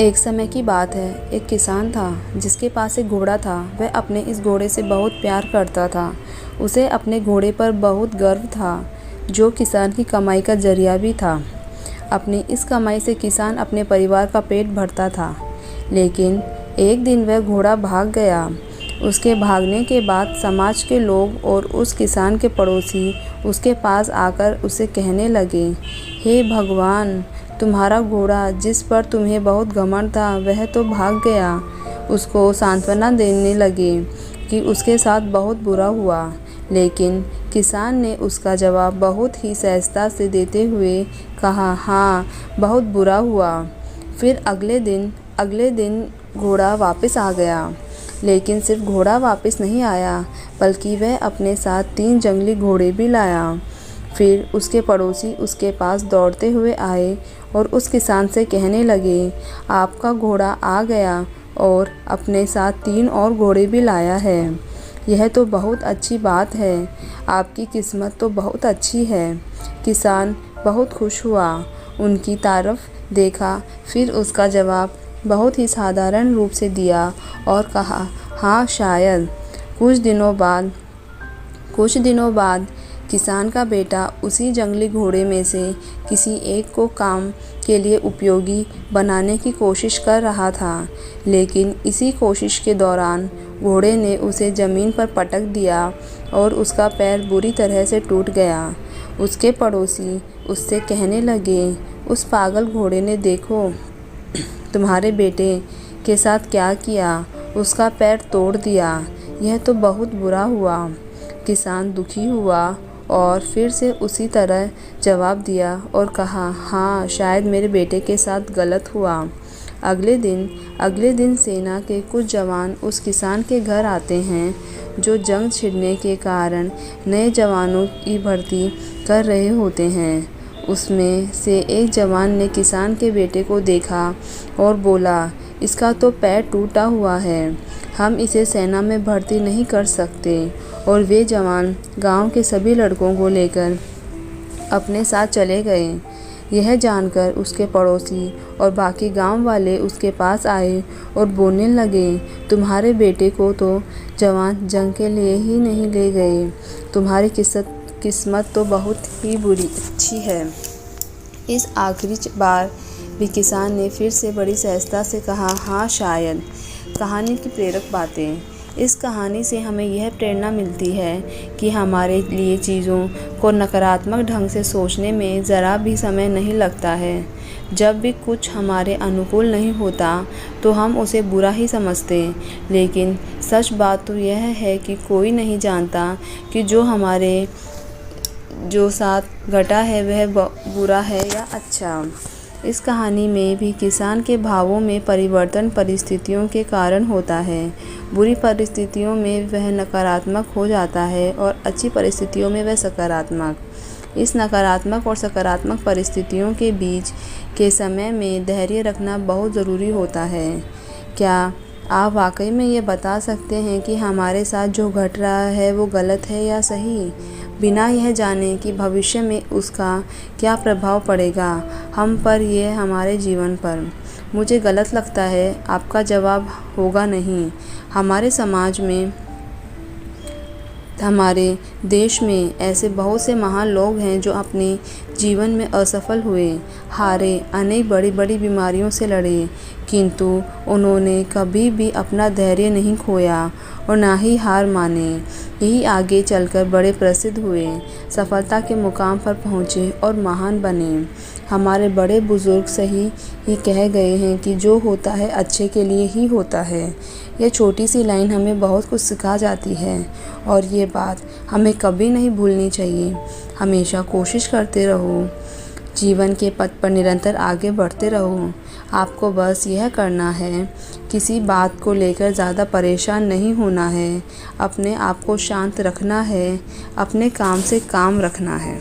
एक समय की बात है, एक किसान था जिसके पास एक घोड़ा था। वह अपने इस घोड़े से बहुत प्यार करता था। उसे अपने घोड़े पर बहुत गर्व था, जो किसान की कमाई का जरिया भी था। अपनी इस कमाई से किसान अपने परिवार का पेट भरता था। लेकिन एक दिन वह घोड़ा भाग गया। उसके भागने के बाद समाज के लोग और उस किसान के पड़ोसी उसके पास आकर उसे कहने लगे, हे भगवान, तुम्हारा घोड़ा जिस पर तुम्हें बहुत घमंड था वह तो भाग गया। उसको सांत्वना देने लगे कि उसके साथ बहुत बुरा हुआ। लेकिन किसान ने उसका जवाब बहुत ही सहजता से देते हुए कहा, हाँ, बहुत बुरा हुआ। फिर अगले दिन घोड़ा वापस आ गया। लेकिन सिर्फ घोड़ा वापस नहीं आया, बल्कि वह अपने साथ 3 जंगली घोड़े भी लाया। फिर उसके पड़ोसी उसके पास दौड़ते हुए आए और उस किसान से कहने लगे, आपका घोड़ा आ गया और अपने साथ 3 और घोड़े भी लाया है। यह तो बहुत अच्छी बात है। आपकी किस्मत तो बहुत अच्छी है। किसान बहुत खुश हुआ, उनकी तारीफ देखा। फिर उसका जवाब बहुत ही साधारण रूप से दिया और कहा, हाँ, शायद। कुछ दिनों बाद किसान का बेटा उसी जंगली घोड़े में से किसी एक को काम के लिए उपयोगी बनाने की कोशिश कर रहा था। लेकिन इसी कोशिश के दौरान घोड़े ने उसे ज़मीन पर पटक दिया और उसका पैर बुरी तरह से टूट गया। उसके पड़ोसी उससे कहने लगे, उस पागल घोड़े ने देखो तुम्हारे बेटे के साथ क्या किया, उसका पैर तोड़ दिया। यह तो बहुत बुरा हुआ। किसान दुखी हुआ और फिर से उसी तरह जवाब दिया और कहा, हाँ, शायद मेरे बेटे के साथ गलत हुआ। अगले दिन सेना के कुछ जवान उस किसान के घर आते हैं, जो जंग छिड़ने के कारण नए जवानों की भर्ती कर रहे होते हैं। उसमें से एक जवान ने किसान के बेटे को देखा और बोला, इसका तो पैर टूटा हुआ है, हम इसे सेना में भर्ती नहीं कर सकते। और वे जवान गांव के सभी लड़कों को लेकर अपने साथ चले गए। यह जानकर उसके पड़ोसी और बाकी गांव वाले उसके पास आए और बोलने लगे, तुम्हारे बेटे को तो जवान जंग के लिए ही नहीं ले गए। तुम्हारी किस्मत तो बहुत ही अच्छी है। इस आखिरी बार भी किसान ने फिर से बड़ी सहजता से कहा, हाँ, शायद। कहानी की प्रेरक बातें। इस कहानी से हमें यह प्रेरणा मिलती है कि हमारे लिए चीज़ों को नकारात्मक ढंग से सोचने में ज़रा भी समय नहीं लगता है। जब भी कुछ हमारे अनुकूल नहीं होता तो हम उसे बुरा ही समझते। लेकिन सच बात तो यह है कि कोई नहीं जानता कि जो साथ घटा है वह बुरा है या अच्छा। इस कहानी में भी किसान के भावों में परिवर्तन परिस्थितियों के कारण होता है। बुरी परिस्थितियों में वह नकारात्मक हो जाता है और अच्छी परिस्थितियों में वह सकारात्मक। इस नकारात्मक और सकारात्मक परिस्थितियों के बीच के समय में धैर्य रखना बहुत ज़रूरी होता है। क्या आप वाकई में ये बता सकते हैं कि हमारे साथ जो घट रहा है वो गलत है या सही, बिना यह जाने कि भविष्य में उसका क्या प्रभाव पड़ेगा हम पर या हमारे जीवन पर? मुझे गलत लगता है। आपका जवाब होगा नहीं। हमारे समाज में, हमारे देश में ऐसे बहुत से महान लोग हैं जो अपने जीवन में असफल हुए, हारे, अनेक बड़ी बड़ी बीमारियों से लड़े, किंतु उन्होंने कभी भी अपना धैर्य नहीं खोया और ना ही हार माने। यही आगे चलकर बड़े प्रसिद्ध हुए, सफलता के मुकाम पर पहुँचे और महान बने। हमारे बड़े बुजुर्ग सही ही कह गए हैं कि जो होता है अच्छे के लिए ही होता है। यह छोटी सी लाइन हमें बहुत कुछ सिखा जाती है और ये बात हमें कभी नहीं भूलनी चाहिए। हमेशा कोशिश करते रहो, जीवन के पथ पर निरंतर आगे बढ़ते रहो। आपको बस यह करना है, किसी बात को लेकर ज़्यादा परेशान नहीं होना है, अपने आप को शांत रखना है, अपने काम से काम रखना है।